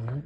Yeah.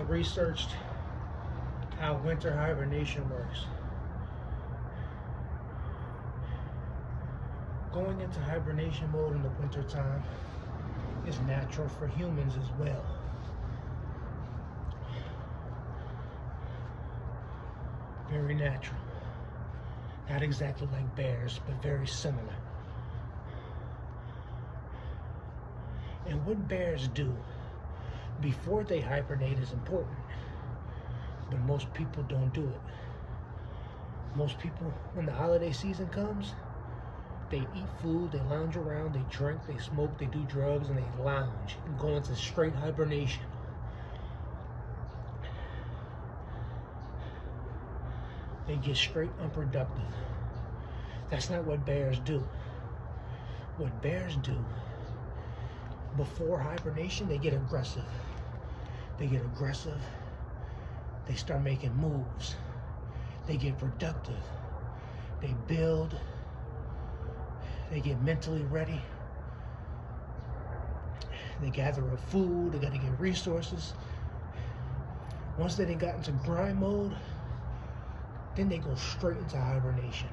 I researched how winter hibernation works. Going into hibernation mode in the winter time is natural for humans as well. Very natural. Not exactly like bears, but very similar. And what bears do before they hibernate is important, but most people don't do it. Most people, when the holiday season comes, they eat food, they lounge around, they drink, they smoke, they do drugs, and they lounge and go into straight hibernation. They get straight unproductive. That's not what bears do. What bears do, before hibernation, they get aggressive. They get aggressive. They start making moves. They get productive. They build. They get mentally ready. They gather up food. They got to get resources. Once they got into grind mode, then they go straight into hibernation.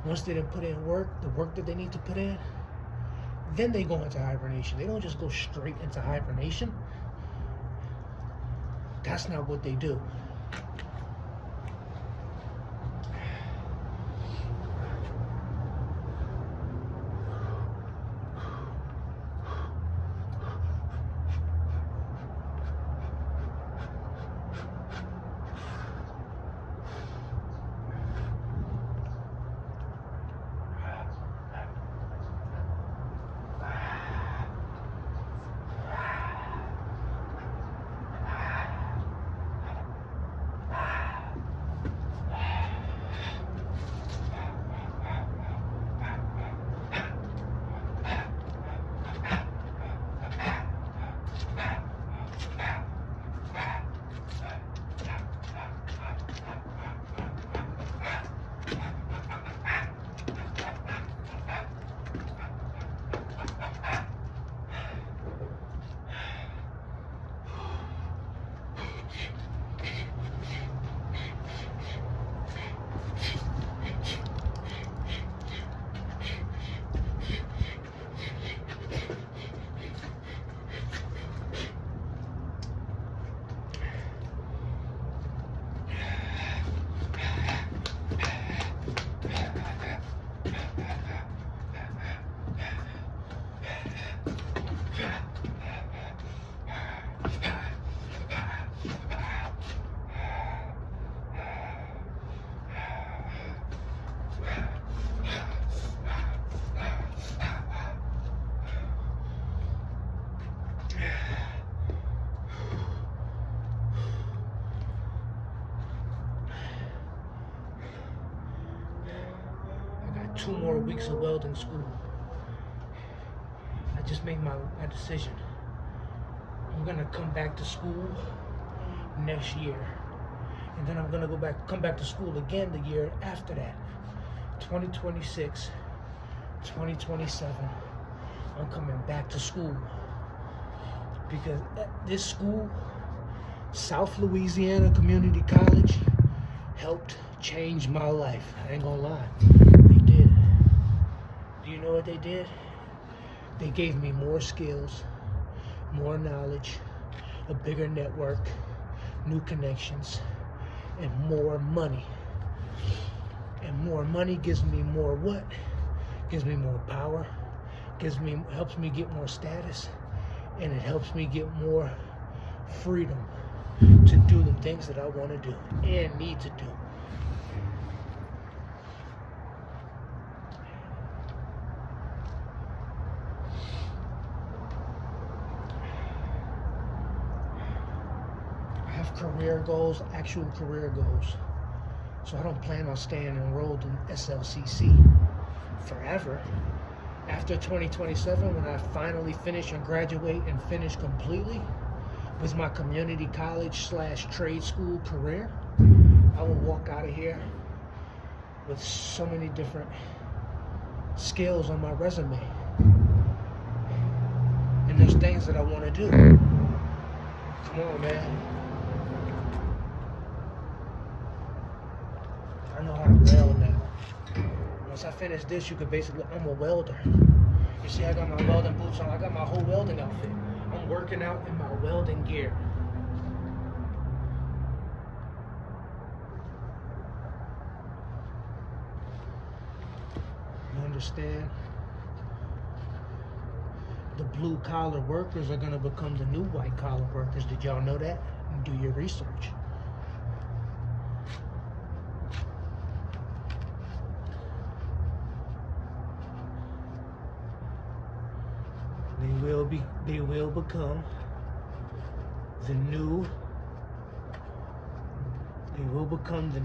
Once they didn't put in work, the work that they need to put in, then they go into hibernation. They don't just go straight into hibernation. That's not what they do. I got 2 more weeks of welding school. I just made my decision. I'm gonna come back to school next year. And then I'm gonna come back to school again the year after that. 2026, 2027, I'm coming back to school. Because at this school, South Louisiana Community College, helped change my life. I ain't gonna lie, they did. Do you know what they did? They gave me more skills, more knowledge, a bigger network, new connections, and more money. And more money gives me more what? Gives me more power, helps me get more status, and it helps me get more freedom to do the things that I want to do and need to do. I have career goals, actual career goals. So I don't plan on staying enrolled in SLCC forever. After 2027, when I finally finish and graduate and finish completely with my community college / trade school career, I will walk out of here with so many different skills on my resume. And there's things that I want to do. Come on, man. I know how to weld now. Once I finish this, you could basically, I'm a welder. You see, I got my welding boots on. I got my whole welding outfit. I'm working out in my welding gear. You understand? The blue collar workers are going to become the new white collar workers. Did y'all know that? Do your research. They will become the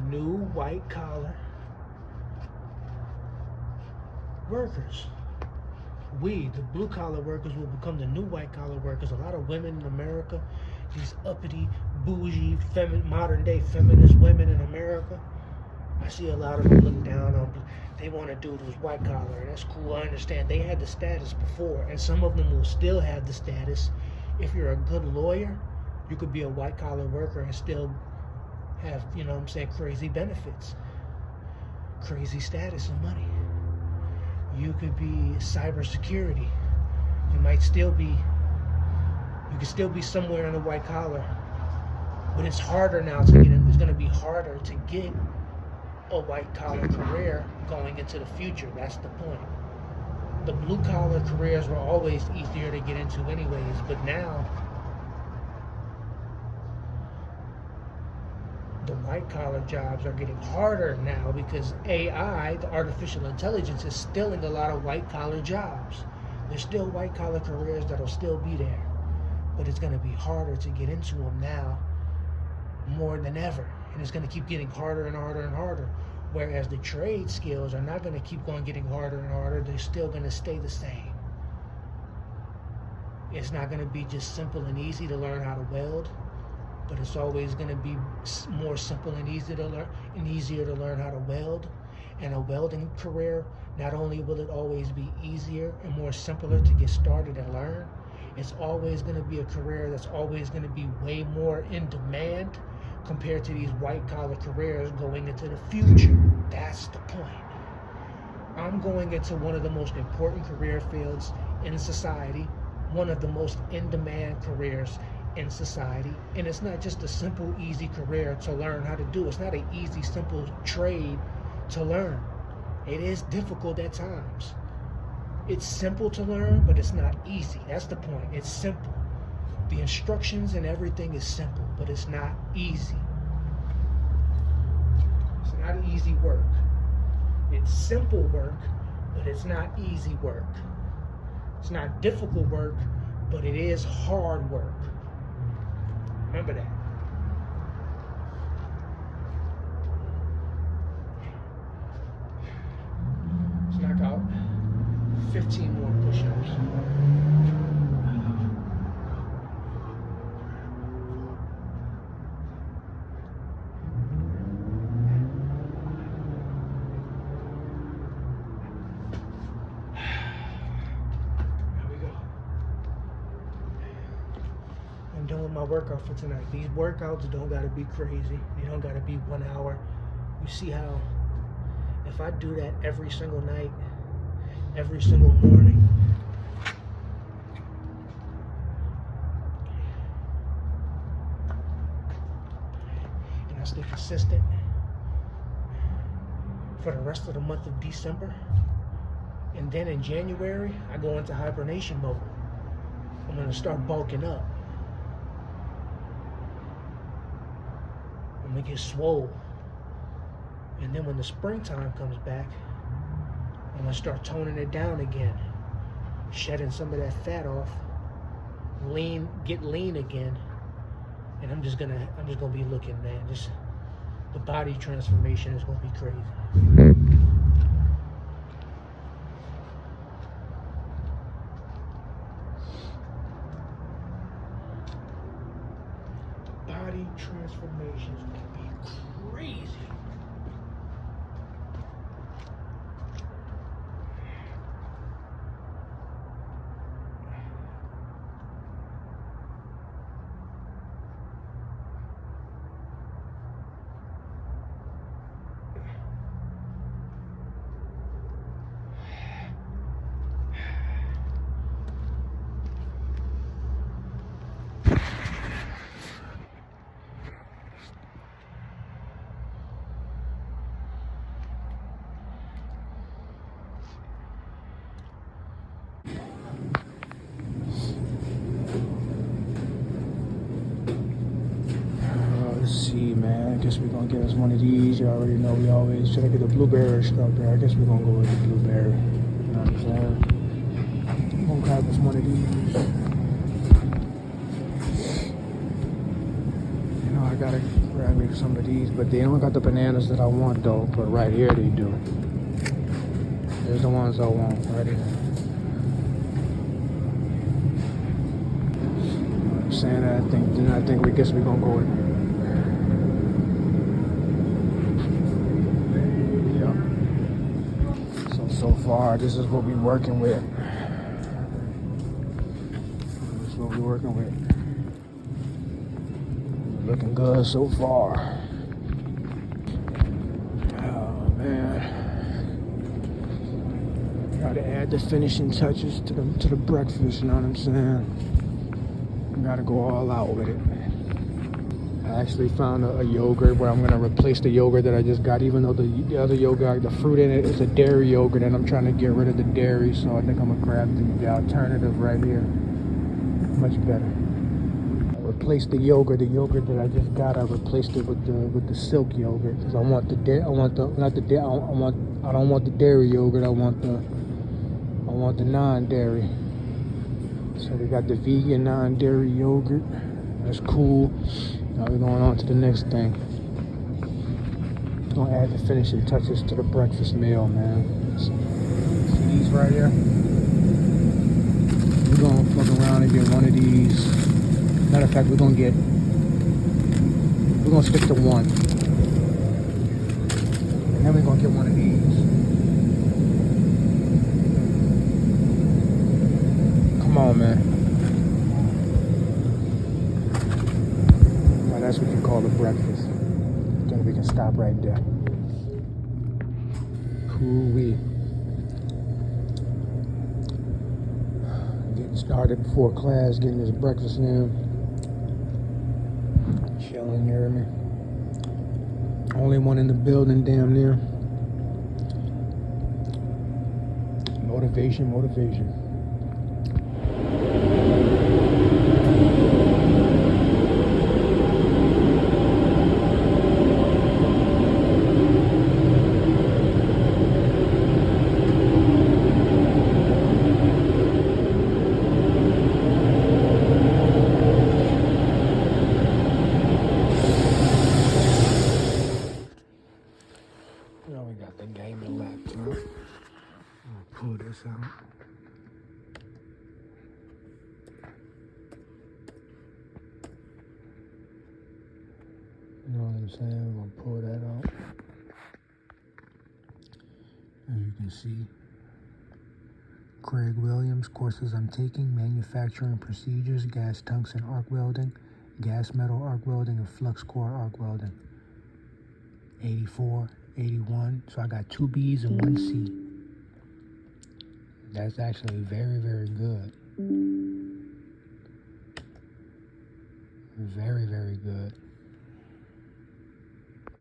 new white collar workers. We, the blue collar workers, will become the new white collar workers. A lot of women in America, these uppity, bougie, modern day feminist women in America, I see a lot of them look down on. They want to do this white collar, and that's cool. I understand they had the status before, and some of them will still have the status. If you're a good lawyer, you could be a white collar worker and still have, you know what I'm saying, crazy benefits, crazy status and money. You could be cybersecurity. You could still be somewhere in the white collar, but it's harder now to get in. It's going to be harder to get a white collar career going into the future. That's the point. The blue collar careers were always easier to get into anyways, but now the white collar jobs are getting harder now because AI, the artificial intelligence, is stealing a lot of white collar jobs. There's still white collar careers that'll still be there, but it's going to be harder to get into them now more than ever. And it's going to keep getting harder and harder and harder. Whereas the trade skills are not going to keep going getting harder and harder. They're still going to stay the same. It's not going to be just simple and easy to learn how to weld, but it's always going to be more simple and easy to learn and easier to learn how to weld. And a welding career, not only will it always be easier and more simpler to get started and learn, It's always going to be a career that's always going to be way more in demand compared to these white collar careers going into the future. That's the point. I'm going into one of the most important career fields in society, one of the most in-demand careers in society, and it's not just a simple, easy career to learn how to do. It's not an easy, simple trade to learn. It is difficult at times. It's simple to learn, but it's not easy. That's the point. It's simple. The instructions and everything is simple, but it's not easy. It's not easy work. It's simple work, but it's not easy work. It's not difficult work, but it is hard work. Remember that. Let's knock out 15 more push-ups. I'm done with my workout for tonight. These workouts don't gotta be crazy. They don't gotta be 1 hour. You see how if I do that every single night, every single morning, and I stay consistent for the rest of the month of December, and then in January, I go into hibernation mode. I'm gonna start bulking up. I'm gonna get swole. And then when the springtime comes back, I'm gonna start toning it down again, shedding some of that fat off, get lean again, and I'm just gonna be looking, man. Just the body transformation is gonna be crazy. Body transformation is gonna be crazy. Man, I guess we're gonna get us one of these. You already know we always try to get the blueberry strawberry. I guess we're gonna go with the blueberry. You know what I'm saying? I'm gonna grab us one of these. You know, I gotta grab me some of these, but they don't got the bananas that I want though. But right here they do. There's the ones I want right here. You know what I'm saying? I think we guess we're gonna go with. So far, this is what we're working with. This is what we're working with. Looking good so far. Oh man. Gotta add the finishing touches to the breakfast, you know what I'm saying? Gotta go all out with it. I actually found a yogurt where I'm gonna replace the yogurt that I just got, even though the other yogurt, the fruit in it is a dairy yogurt, and I'm trying to get rid of the dairy, so I think I'm gonna grab the alternative right here. Much better. I replaced the yogurt that I just got. I replaced it with the silk yogurt because I don't want the dairy yogurt. I want the non-dairy. So we got the vegan non-dairy yogurt. That's cool. Now we're going on to the next thing. We're gonna add the finishing touches to the breakfast meal, man. See these right here? We're gonna fuck around and get one of these. Matter of fact, we're gonna stick to one. And then we're gonna get one of these. Come on, man. that's what you call a breakfast. Okay, we can stop right there. Cool-wee. Getting started before class, getting this breakfast now. Chilling, you hear me? Only one in the building, damn near. Motivation, motivation. Now we got the gaming laptop. I'll pull this out. You know what I'm saying? We're gonna pull that out. As you can see, Craig Williams, courses I'm taking: manufacturing procedures, gas tungsten arc welding, gas metal arc welding, and flux core arc welding. 84, 81. So I got 2 B's and 1 C. That's actually very, very good. Very, very good.